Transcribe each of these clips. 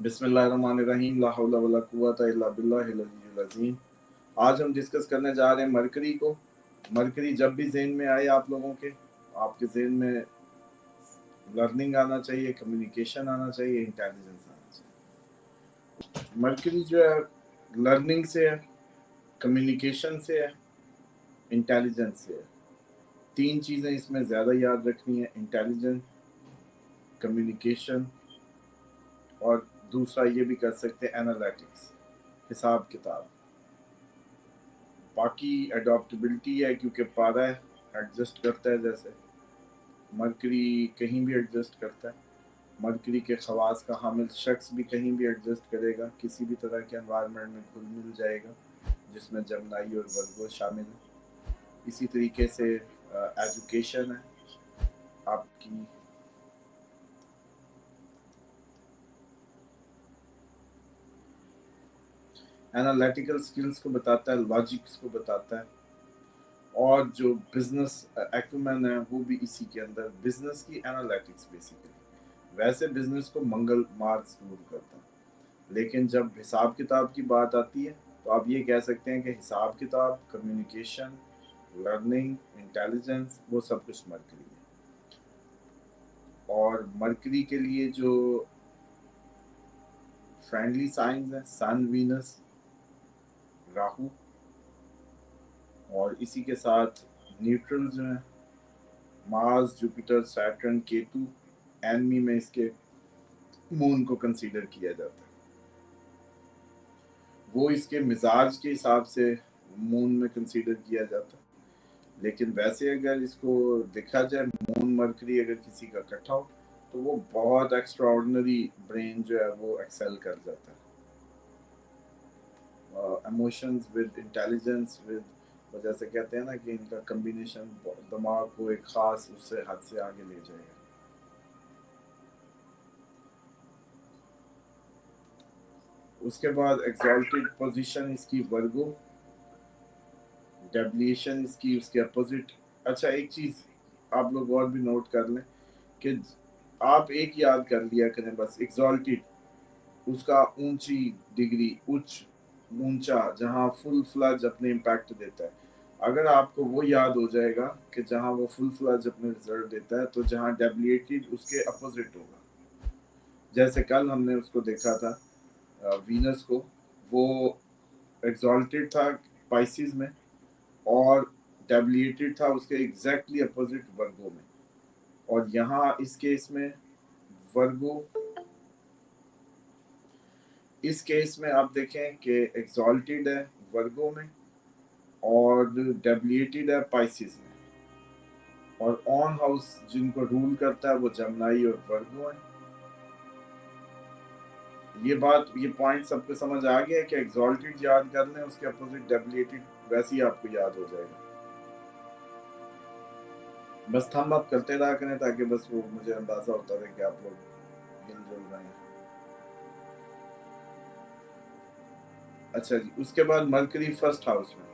बिस्मिल्लाहिर्रहमानिर्रहीम, ला हौला वला कुव्वता इल्ला बिल्लाहिल अलिय्यिल अज़ीम। आज हम डिस्कस करने जा रहे हैं मरकरी को। मरकरी जब भी ज़हन में आए आप लोगों के, आपके ज़हन में लर्निंग आना चाहिए, कम्युनिकेशन आना चाहिए, इंटेलिजेंस आना चाहिए। मरकरी जो है लर्निंग से है, कम्युनिकेशन से है, इंटेलिजेंस से है। तीन चीज़ें इसमें ज़्यादा याद रखनी है, इंटेलिजेंस, कम्युनिकेशन, और दूसरा ये भी कर सकते हैं एनालिटिक्स, हिसाब किताब। बाकी अडॉप्टेबिलिटी है क्योंकि पारा है, एडजस्ट करता है। जैसे मरकरी कहीं भी एडजस्ट करता है। मरकरी के खवास का हामिल शख्स भी कहीं भी एडजस्ट करेगा, किसी भी तरह के एनवायरनमेंट में घुल मिल जाएगा, जिसमें जमनाई और वर्गो शामिल है। इसी तरीके से एजुकेशन है आपकी, एनालिटिकल स्किल्स को बताता है, लॉजिक्स को बताता है, और जो बिजनेस एक्यूमेन है वो भी इसी के अंदर, बिजनेस की एनालिटिक्स बेसिकली। वैसे बिजनेस को मंगल मार्ग जरूर करता है, लेकिन जब हिसाब किताब की बात आती है तो आप ये कह सकते हैं कि हिसाब किताब, कम्युनिकेशन, लर्निंग, इंटेलिजेंस, वो सब कुछ मरकरी है। और मरकरी के लिए जो फ्रेंडली साइंस है, सन, वीनस, राहु, और इसी के साथ न्यूट्रल जो है Mars, Jupiter, Saturn, Ketu. Enemy में इसके मून को कंसीडर किया जाता है। वो इसके मिजाज के हिसाब से मून में कंसीडर किया जाता है। लेकिन वैसे अगर इसको देखा जाए, मून मरकरी अगर किसी का इकट्ठा हो तो वो बहुत एक्स्ट्राऑर्डिनरी ब्रेन जो है वो एक्सेल कर जाता है। इमोशंस विद इंटेलिजेंस विद, जैसे कहते हैं ना कि इनका कम्बिनेशन दिमाग को एक खास उससे हद से आगे ले जाएगा। उसके बाद एग्जॉल्टेड पोजीशन इसकी वर्गो, डेविएशन इसकी उसके अपोजिट। अच्छा, एक चीज आप लोग और भी नोट कर लें कि आप एक याद कर लिया करें बस, एग्जॉल्टेड उसका ऊंची डिग्री, उच्च, ऊंचा, जहां फुल फ्लज अपने इम्पैक्ट देता है। अगर आपको वो याद हो जाएगा कि जहां वो फुल फ्लज अपने रिजल्ट देता है, तो जहां डेविएटेड उसके अपोजिट होगा। जैसे कल हमने उसको देखा था, वीनस को, वो एग्जॉल्टेड था पाइसिस में, और डेविएटेड था उसके एग्जैक्टली अपोजिट वर्गो में। और यहाँ इस केस में वर्गो, इस केस में आप देखें कि एग्जॉल्टेड है वर्गो में और डेविएटेड है पाइसिस में, और ऑन हाउस जिनको रूल करता है वो जमनाई और वर्गो है। ये बात, ये पॉइंट सबको समझ आ गया कि एग्जॉल्टेड याद कर लें, उसके अपोजिट डेविएटेड, वैसे ही आपको याद हो जाएगा। बस थंब अप करते रहा करें ताकि बस वो मुझे अंदाजा होता रहे कि आप लोग हिल-जुल रहे हैं। अच्छा जी, उसके बाद मरकरी फर्स्ट हाउस में,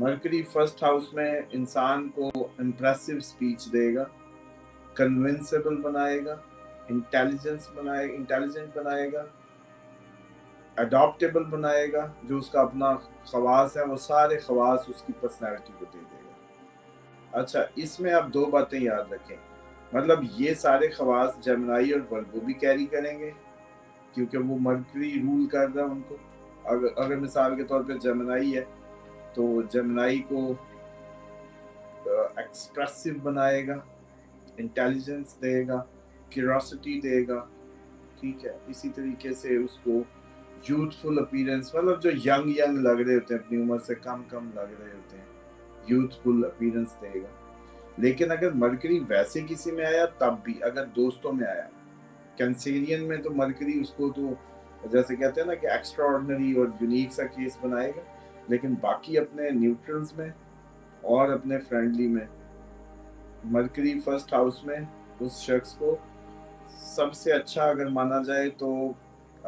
मरकरी फर्स्ट हाउस में इंसान को इम्प्रेसिव स्पीच देगा, कन्विंसेबल बनाएगा, इंटेलिजेंट बनाएगा, अडॉप्टेबल बनाएगा। जो उसका अपना खवास है वो सारे खवास उसकी पर्सनैलिटी को दे देगा। अच्छा, इसमें आप दो बातें याद रखें, मतलब ये सारे खवास जेमिनी और वर्गो भी कैरी करेंगे क्योंकि वो मरकरी रूल कर रहा है उनको। अगर मिसाल के तौर पे जेमिनी है तो जेमिनी को एक्सप्रेसिव बनाएगा, इंटेलिजेंस देगा, क्यूरोसिटी देगा, ठीक है। इसी तरीके से उसको यूथफुल अपीयरेंस, मतलब जो यंग यंग लग रहे होते हैं, अपनी उम्र से कम कम लग रहे होते हैं, यूथफुल अपीयरेंस देगा। लेकिन अगर मरकरी वैसे किसी में आया, तब भी अगर दोस्तों में आया, कैंसेरियन में, तो मरकरी उसको तो जैसे कहते हैं ना कि एक्स्ट्रा ऑर्डिनरी और यूनिक सा केस बनाएगा। लेकिन बाकी अपने न्यूट्रल्स में और अपने फ्रेंडली में मरकरी फर्स्ट हाउस में उस शख्स को सबसे अच्छा अगर माना जाए तो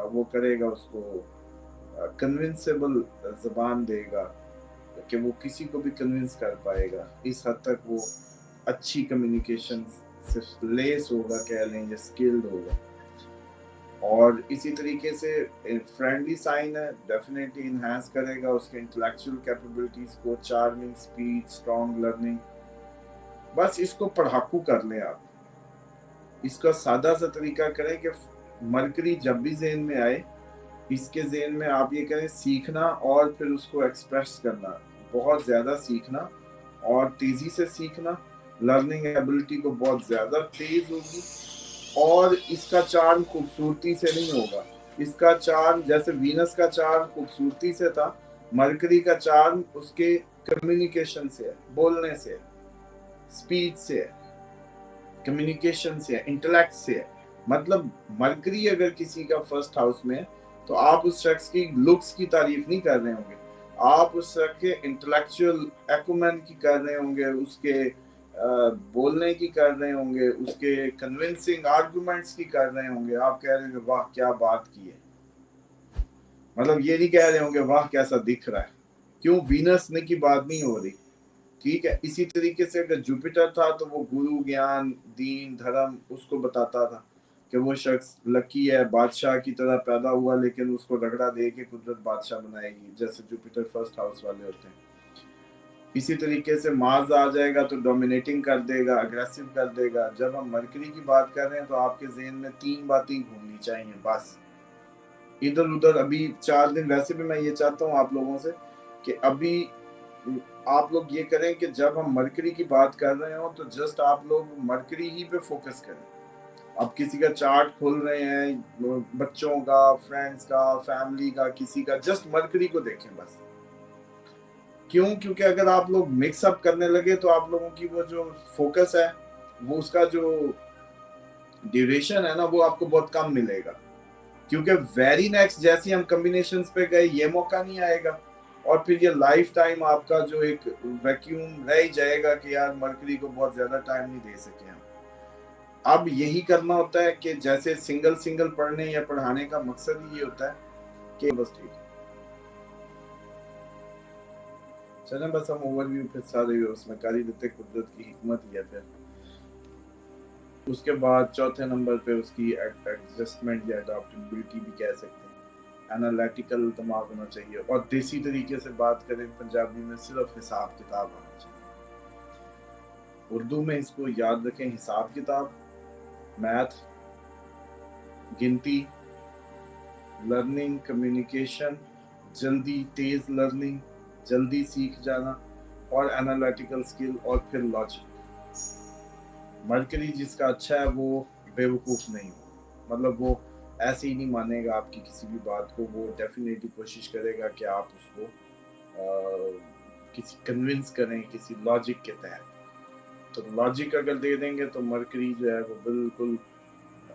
वो करेगा, उसको कन्विंसेबल जबान देगा कि वो किसी को भी कन्विंस कर पाएगा। इस हद तक वो अच्छी कम्युनिकेशन सिर्फ लेस होगा, कह लें, या स्किल्ड होगा। और इसी तरीके से फ्रेंडली साइन है, डेफिनेटली इन्हांस करेगा उसके इंटेलेक्चुअल कैपेबिलिटीज को, चार्मिंग स्पीच, स्ट्रॉन्ग लर्निंग। बस इसको पढ़ाकू कर लें आप, इसका सादा सा तरीका करें कि मरकरी जब भी ज़हन में आए, इसके ज़हन में आप ये करें सीखना और फिर उसको एक्सप्रेस करना, बहुत ज़्यादा सीखना और तेज़ी से सीखना, लर्निंग एबिलिटी को बहुत ज़्यादा तेज़ होगी। और इसका चार्म खूबसूरती से नहीं होगा, इसका चार्म जैसे वीनस का चार्म खूबसूरती से था, मरकरी का चार्म उसके कम्युनिकेशन से है, बोलने से है, स्पीच से है, कम्युनिकेशन से है, इंटेलेक्ट से है। मतलब मरकरी अगर किसी का फर्स्ट हाउस में है तो आप उस शख्स की लुक्स की तारीफ नहीं कर रहे होंगे, आप उस शख्स के इंटेलेक्चुअल एक्यूमेन की कर रहे होंगे, उसके बोलने की कर रहे होंगे, उसके कन्विंसिंग आर्गुमेंट्स की कर रहे होंगे। आप कह रहे होंगे वाह क्या बात की है, मतलब ये नहीं कह रहे होंगे वाह कैसा दिख रहा है। क्यों? वीनस ने की बात नहीं हो रही। ठीक है, इसी तरीके से अगर जुपिटर था तो वो गुरु, ज्ञान, दीन, धर्म उसको बताता था कि वो शख्स लकी है, बादशाह की तरह पैदा हुआ, लेकिन उसको रगड़ा दे के कुदरत बादशाह बनाएगी, जैसे जुपिटर फर्स्ट हाउस वाले होते हैं। इसी तरीके से मार्स आ जाएगा तो डोमिनेटिंग कर देगा, अग्रेसिव कर देगा। जब हम मरकरी की बात कर रहे हैं तो आपके ज़हन में 3 बातें घूमनी चाहिए बस, इधर उधर। अभी 4 दिन वैसे भी मैं ये चाहता हूँ आप लोगों से कि अभी आप लोग ये करें कि जब हम मरकरी की बात कर रहे हो तो जस्ट आप लोग मरकरी ही पे फोकस करें। आप किसी का चार्ट खोल रहे हैं, बच्चों का, फ्रेंड्स का, फैमिली का, किसी का, जस्ट मरकरी को देखें बस। क्यों? क्योंकि अगर आप लोग मिक्सअप करने लगे तो आप लोगों की वो जो फोकस है, वो उसका जो ड्यूरेशन है ना, वो आपको बहुत कम मिलेगा। क्योंकि वेरी नेक्स्ट जैसे हम कॉम्बिनेशंस पे गए, ये मौका नहीं आएगा और फिर ये लाइफ टाइम आपका जो एक वैक्यूम रह ही जाएगा कि यार मरकरी को बहुत ज्यादा टाइम नहीं दे सके हम। अब यही करना होता है कि जैसे सिंगल सिंगल पढ़ने या पढ़ाने का मकसद ही ये होता है कि बस ठीक है, चलें बस हम ओवरव्यू फिर सारे उसमें कर ही देते, कुदरत की हिकमत ही है। फिर उसके बाद चौथे नंबर पे उसकी एडजस्टमेंट या अडॉप्टेबिलिटी भी कह सकते हैं। एनालिटिकल दिमाग होना चाहिए और देसी तरीके से बात करें पंजाबी में, सिर्फ हिसाब किताब होना चाहिए। उर्दू में इसको याद रखें, हिसाब किताब, मैथ, गिनती, लर्निंग, कम्युनिकेशन, जल्दी तेज लर्निंग, जल्दी सीख जाना, और एनालिटिकल स्किल, और फिर लॉजिक। मरकरी जिसका अच्छा है वो बेवकूफ़ नहीं हो, मतलब वो ऐसे ही नहीं मानेगा आपकी किसी भी बात को, वो डेफिनेटली कोशिश करेगा कि आप उसको किसी कन्विंस करें किसी लॉजिक के तहत। तो लॉजिक अगर दे देंगे तो मरकरी जो है वो बिल्कुल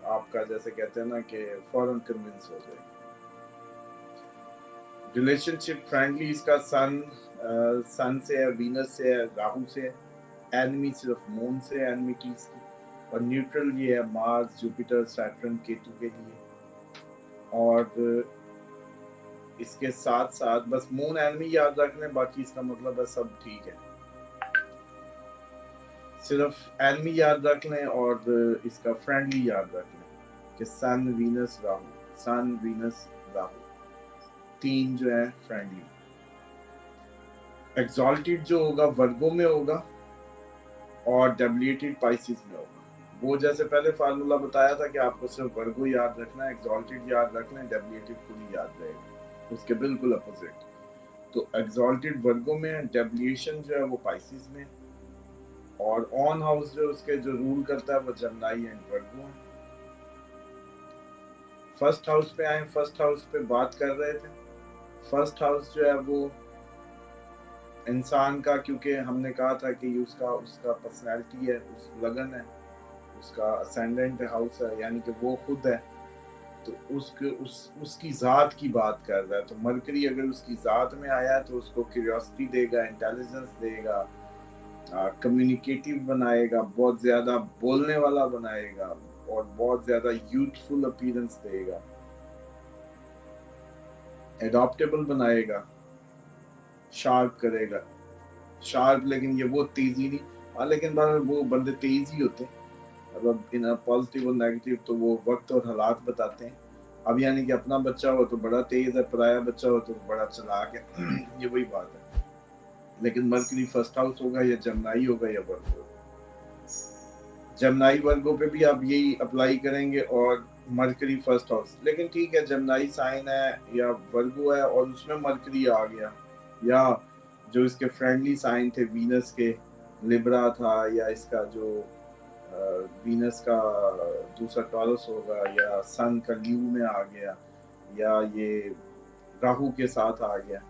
आपका जैसे कहते हैं ना कि फौरन कन्विंस हो जाएगा। रिलेशनशिप फ्रेंडली इसका सन से है, वीनस से है, राहु से है। एनिमी सिर्फ मून से है एनिमिटीज की। और न्यूट्रल ये है मार्स, जुपिटर, सैटर्न, केतु के लिए। और इसके साथ साथ बस मून एनिमी याद रख लें, बाकी इसका मतलब है सब ठीक है। सिर्फ एनिमी याद रख लें और इसका फ्रेंडली याद रख लें कि सन, वीनस, राहु, सन, वीनस, राहु, 3 जो है फ्रेंडली। एक्सॉल्टेड जो होगा वर्गो में होगा और डेबिलिटेड पाइसिस में होगा। वो जैसे पहले फार्मूला बताया था कि आपको सिर्फ वर्गो याद रखना है, एक्सॉल्टेड याद रख लें, डेबिलिटेड खुद ही याद रहेगा, उसके बिल्कुल अपोजिट। तो एक्सॉल्टेड वर्गो में है, डेबिलिएशन जो है वो पाइसिस में, और ऑन हाउस जो उसके जो रूल करता है वो जमनाई एंड वर्गो है। फर्स्ट हाउस पे आए, फर्स्ट हाउस पे बात कर रहे थे। फर्स्ट हाउस जो है वो इंसान का, क्योंकि हमने कहा था कि उसका उसका पर्सनैलिटी है, उस लगन है, उसका असेंडेंट हाउस है, यानी कि वो खुद है। तो उसकी ज़ात की बात कर रहा है। तो मरकरी अगर उसकी ज़ात में आया तो उसको क्यूरियोसिटी देगा, इंटेलिजेंस देगा, कम्युनिकेटिव बनाएगा, बहुत ज़्यादा बोलने वाला बनाएगा, और बहुत ज़्यादा यूथफुल अपीयरेंस देगा, एडॉप्टेबल बनाएगा, शार्प करेगा। शार्प लेकिन ये वो तेज़ी नहीं, हाँ लेकिन वो बंदे तेज़ ही होते हैं, मतलब इन पॉजिटिव और नेगेटिव तो वो वक्त और हालात बताते हैं। अब यानी कि अपना बच्चा हो तो बड़ा तेज है, पराया बच्चा हो तो बड़ा चालाक है। ये वही बात है। लेकिन मरकरी फर्स्ट हाउस होगा या जमनाई होगा या वर्गो, जमनाई वर्गो पे भी आप यही अप्लाई करेंगे और मरकरी फर्स्ट हाउस। लेकिन ठीक है, जमनाई साइन है या वर्गो है और उसमें मरकरी आ गया, या जो इसके फ्रेंडली साइन थे वीनस के, लिब्रा था, या इसका जो वीनस का दूसरा टॉरस होगा, या सन का ल्यू में आ गया, या ये राहु के साथ आ गया,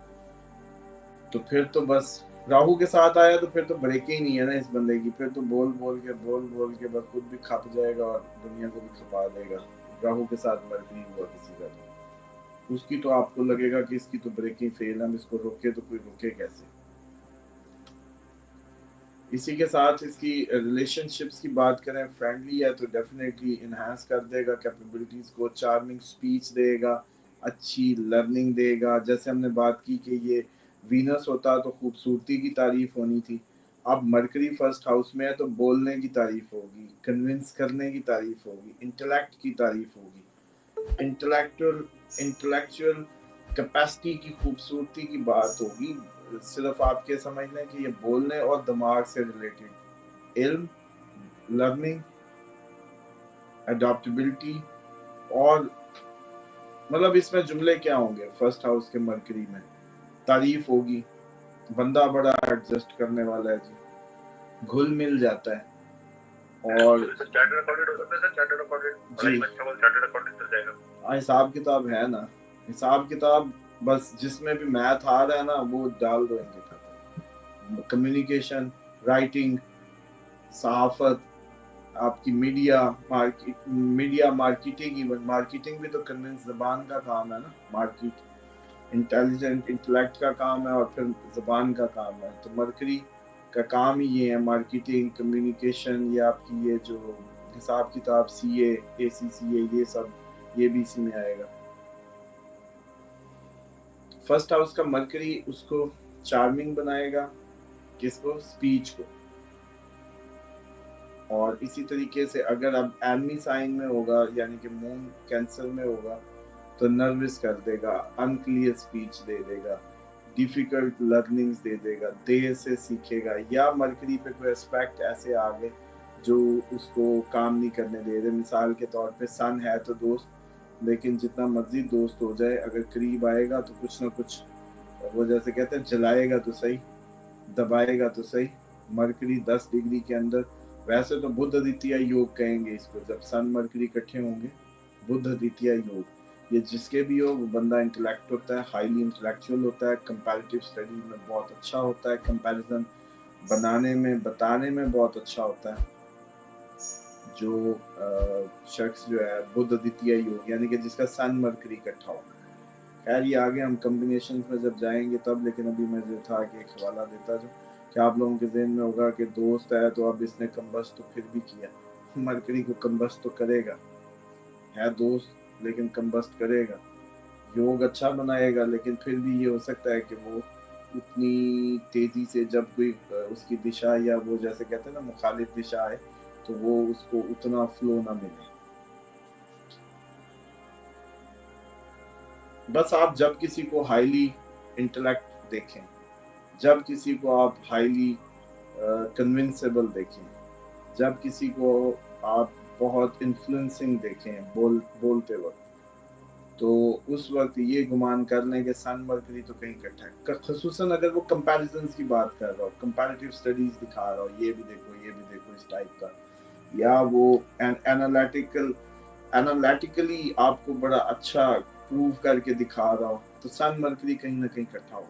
तो फिर तो बस राहु के साथ आया तो फिर तो ब्रेक ही नहीं है ना इस बंदे की। फिर तो बोल बोल के बस खुद भी खप जाएगा और दुनिया को भी खपा देगा। राहु के साथ मरकरी हुआ किसी का तो उसकी तो आपको लगेगा कि इसकी तो ब्रेकिंग फेल है, हम इसको रोके तो कोई रोके कैसे। इसी के साथ इसकी रिलेशनशिप्स की बात करें, फ्रेंडली है तो डेफिनेटली इन्हांस कर देगा कैपेबिलिटीज को, चार्मिंग स्पीच देगा, अच्छी लर्निंग देगा। जैसे हमने बात की कि ये वीनस होता तो खूबसूरती की तारीफ होनी थी, अब मरकरी फर्स्ट हाउस में है तो बोलने की तारीफ होगी, कन्विंस करने की तारीफ होगी, इंटेलेक्ट की तारीफ होगी, इंटेलेक्चुअल इंटेलेक्चुअल कैपेसिटी की खूबसूरती की बात होगी। सिर्फ आपके समझने कि ये बोलने और दिमाग से रिलेटेड इल्म, लर्निंग, अडॉप्टेबिलिटी, और मतलब इसमें जुमले क्या होंगे फर्स्ट हाउस के मरकरी में, तारीफ होगी, बंदा बड़ा एडजस्ट करने वाला है जी, घुल मिल जाता है, और जी हाँ हिसाब किताब है ना, हिसाब किताब बस जिसमें भी मैथ आ रहा है ना वो डाल दो इनके खाते। कम्युनिकेशन, राइटिंग, सहाफत, आपकी मीडिया मार्केटिंग, इवन मार्केटिंग भी तो कन्विंस जबान का काम है ना, मार्केट इंटेलिजेंट इंटेलेक्ट का काम है और फिर जबान का काम है। तो मरकरी का काम ही ये है, मार्केटिंग, कम्युनिकेशन, ये आपकी ये जो हिसाब किताब, CA ACCA, ये सब ये भी इसी में आएगा। फर्स्ट हाउस का मरकरी उसको चार्मिंग बनाएगा, किसको, स्पीच को। और इसी तरीके से अगर अब एनमी साइन में होगा यानी कि मून कैंसर में होगा तो नर्वस कर देगा, अनक्लियर स्पीच दे देगा, डिफिकल्ट लर्निंग्स दे देगा, देर से सीखेगा, या मरकरी पे कोई एस्पेक्ट ऐसे आ गए जो उसको काम नहीं करने दे रहे। मिसाल के तौर पे सन है तो दोस्त, लेकिन जितना मर्जी दोस्त हो जाए अगर करीब आएगा तो कुछ ना कुछ वो जैसे कहते हैं जलाएगा तो सही, दबाएगा तो सही। मरकरी 10 डिग्री के अंदर, वैसे तो बुध द्वितीय योग कहेंगे इसको, जब सन मरकरी इकट्ठे होंगे बुध द्वितीय योग, ये जिसके भी हो वो बंदा इंटेलेक्ट होता है, हाईली इंटेलेक्चुअल होता है, कंपैरेटिव स्टडी में बहुत अच्छा होता है, कंपैरिजन बनाने में बताने में बहुत अच्छा होता है। जो शख्स जो है बुध द्वितीय योग यानी कि जिसका सन मरकरी इकट्ठा हो, खैर ये आगे हम कम्बिनेशन में जब जाएंगे तब, लेकिन अभी मैं जो था कि एक हवाला देता जो कि आप लोगों के जहन में होगा कि दोस्त है तो अब इसने कम्बस्ट तो फिर भी किया, मरकरी को कम्बस्ट तो करेगा, है दोस्त लेकिन कम्बस्ट करेगा, योग अच्छा बनाएगा, लेकिन फिर भी ये हो सकता है कि वो उतनी तेजी से जब कोई उसकी दिशा या वो जैसे कहते हैं ना मुखालिफ दिशा है तो वो उसको उतना फ्लो ना मिले। बस आप जब किसी को हाईली इंटेलेक्ट देखें, जब किसी को आप हाईली कन्विंसेबल देखें, जब किसी को आप बहुत इन्फ्लुएंसिंग देखें बोलते वक्त, तो उस वक्त ये गुमान कर लें कि सन मरकरी तो कहीं इकट्ठा है, खसूसन अगर वो कंपैरिजंस की बात कर रहा हो, कंपैरेटिव स्टडीज दिखा रहा हो, ये भी देखो इस टाइप का, या वो एनालिटिकली आपको बड़ा अच्छा प्रूव करके दिखा रहा हो, तो सन मरकरी कहीं ना कहीं इकट्ठा हो।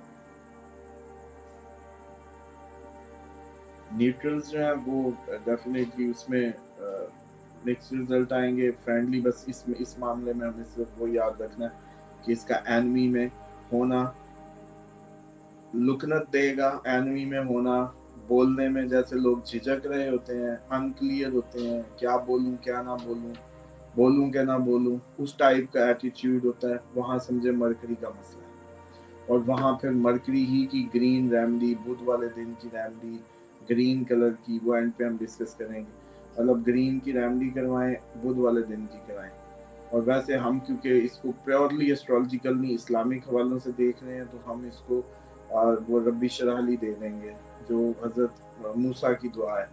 न्यूट्रल्स जो है वो डेफिनेटली उसमें मिक्स रिजल्ट आएंगे, फ्रेंडली, बस इसमें इस मामले में हमें सिर्फ वो याद रखना है कि इसका एनमी में होना लुकनत देगा, एनमी में होना बोलने में जैसे लोग झिझक रहे होते हैं, अनक्लियर होते हैं, क्या बोलूं क्या ना बोलूं, बोलूं क्या ना बोलूं, उस टाइप का एटीट्यूड होता है, वहां समझे मरकरी का मसला है। और वहां फिर मरकरी ही की ग्रीन रेमडी, बुध वाले दिन की रेमडी ग्रीन कलर की, वो एंड पे हम डिस्कस करेंगे, मतलब ग्रीन की रेमडी करवाएं, बुध वाले दिन की कराएं। और वैसे हम क्योंकि इसको प्योरली एस्ट्रोलॉजिकल नहीं इस्लामिक हवालों से देख रहे हैं, तो हम इसको वो रब्बी शरह ली दे देंगे जो हज़रत मूसा की दुआ है,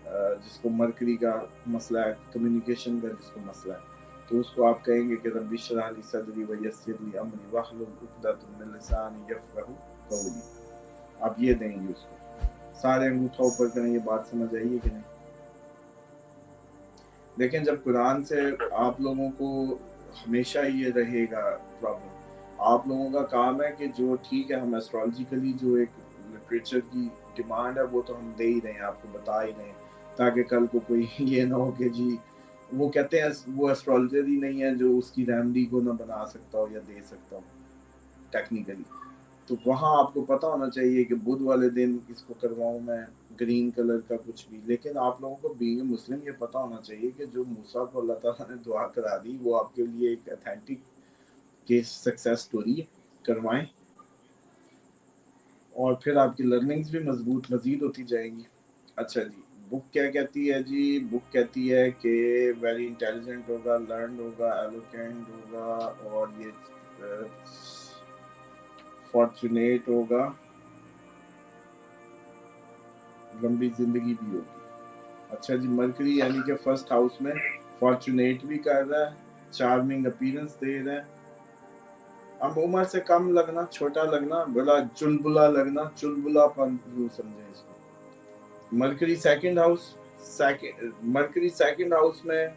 जिसको मरकरी का मसला है, कम्युनिकेशन का जिसको मसला है, तो उसको आप कहेंगे कि रब्बी शरह ली सदरी व यस्सिर ली अमरी वहलुल उक़दतम मिन लिसानी यफ़क़हू क़ौली। आप ये देंगे उसको। सारे अंगूठा ऊपर करें, ये बात समझ आई है कि नहीं? देखें, जब कुरान से आप लोगों को हमेशा ये रहेगा प्रॉब्लम, आप लोगों का काम है कि जो ठीक है हम एस्ट्रोलॉजिकली जो एक लिटरेचर की डिमांड है वो तो हम दे ही रहे हैं, आपको बता ही रहे हैं, ताकि कल को कोई ये ना हो कि जी वो कहते हैं वो एस्ट्रोलॉजर ही नहीं है जो उसकी रेमेडी को ना बना सकता हो या दे सकता हो टेक्निकली। तो वहाँ आपको पता होना चाहिए कि बुध वाले दिन इसको करवाऊँ मैं ग्रीन कलर का कुछ भी, लेकिन आप लोगों को बीइंग मुस्लिम ये पता होना चाहिए कि जो मूसा को अल्लाह ताला ने दुआ करा दी वो आपके लिए एक ऑथेंटिक केस सक्सेस स्टोरी करवाएं, और फिर आपकी लर्निंग्स भी मज़ीद होती जाएंगी। अच्छा जी, बुक क्या कहती है जी? बुक कहती है कि वेरी इंटेलिजेंट होगा, लर्न होगा, एलोकेंट होगा, और ये फॉर्चुनेट होगा, लंबी जिंदगी भी होगी। अच्छा जी, मरकरी यानी कि फर्स्ट हाउस में फॉर्चुनेट भी कर रहा है, चार्मिंग अपीयरेंस दे रहा है, अब उम्र से कम लगना, छोटा लगना, बड़ा चुलबुला लगना, चुलबुलापन यूं समझे इसको। Mercury second house, Mercury second house में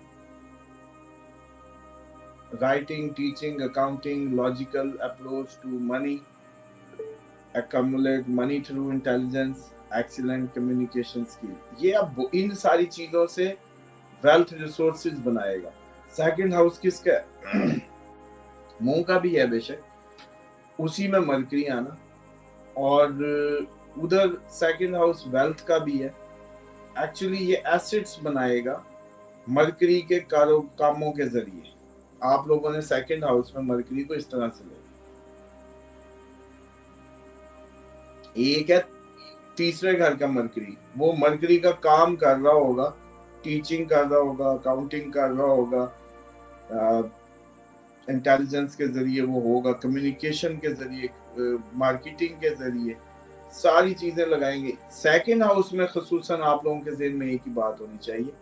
writing, teaching, accounting, logical approach to money, accumulate money through intelligence, excellent communication skill। ये अब इन सारी चीजों से वेल्थ रिसोर्सेज बनाएगा। सेकंड हाउस किसका है? मुंह का भी है बेशक, उसी में मरकरी आना, और उधर सेकंड हाउस वेल्थ का भी है। एक्चुअली ये एसेट्स बनाएगा मरकरी के कामों के जरिए। आप लोगों ने सेकंड हाउस में मरकरी को इस तरह से ले, एक है तीसरे घर का मरकरी, वो मरकरी का काम कर रहा होगा, टीचिंग कर रहा होगा, अकाउंटिंग कर रहा होगा, इंटेलिजेंस के जरिए वो होगा, कम्युनिकेशन के जरिए, मार्केटिंग के जरिए, सारी चीजें लगाएंगे। सेकंड हाउस में खसूसन आप लोगों के ज़हन में एक ही बात होनी चाहिए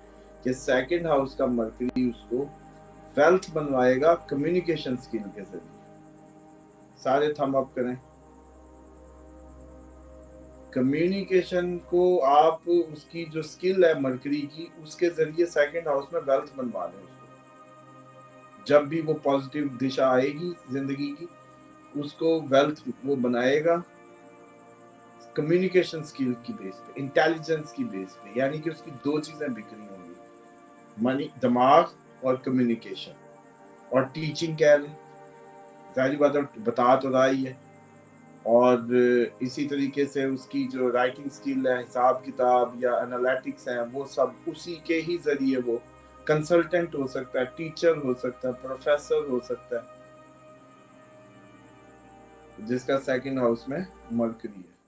कि सेकंड हाउस का मरकरी उसको वेल्थ बनवाएगा कम्युनिकेशन स्किल के जरिए। सारे थंब अप करें। कम्युनिकेशन को आप उसकी जो स्किल है मरकरी की, उसके जरिए सेकंड हाउस में वेल्थ बनवा लें उसको। जब भी वो पॉजिटिव दिशा आएगी जिंदगी की, उसको वेल्थ वो बनाएगा कम्युनिकेशन स्किल की बेस पे, इंटेलिजेंस की बेस पे, यानी कि उसकी दो चीजें बिखरी होंगी, मनी, दिमाग और कम्युनिकेशन। और टीचिंग कह लें, जाहिर बात है बता तो रहा ही है, और इसी तरीके से उसकी जो राइटिंग स्किल है, हिसाब किताब या एनालिटिक्स है, वो सब उसी के ही जरिए वो कंसल्टेंट हो सकता है, टीचर हो सकता है, प्रोफेसर हो सकता है, जिसका सेकंड हाउस में मरकरी है।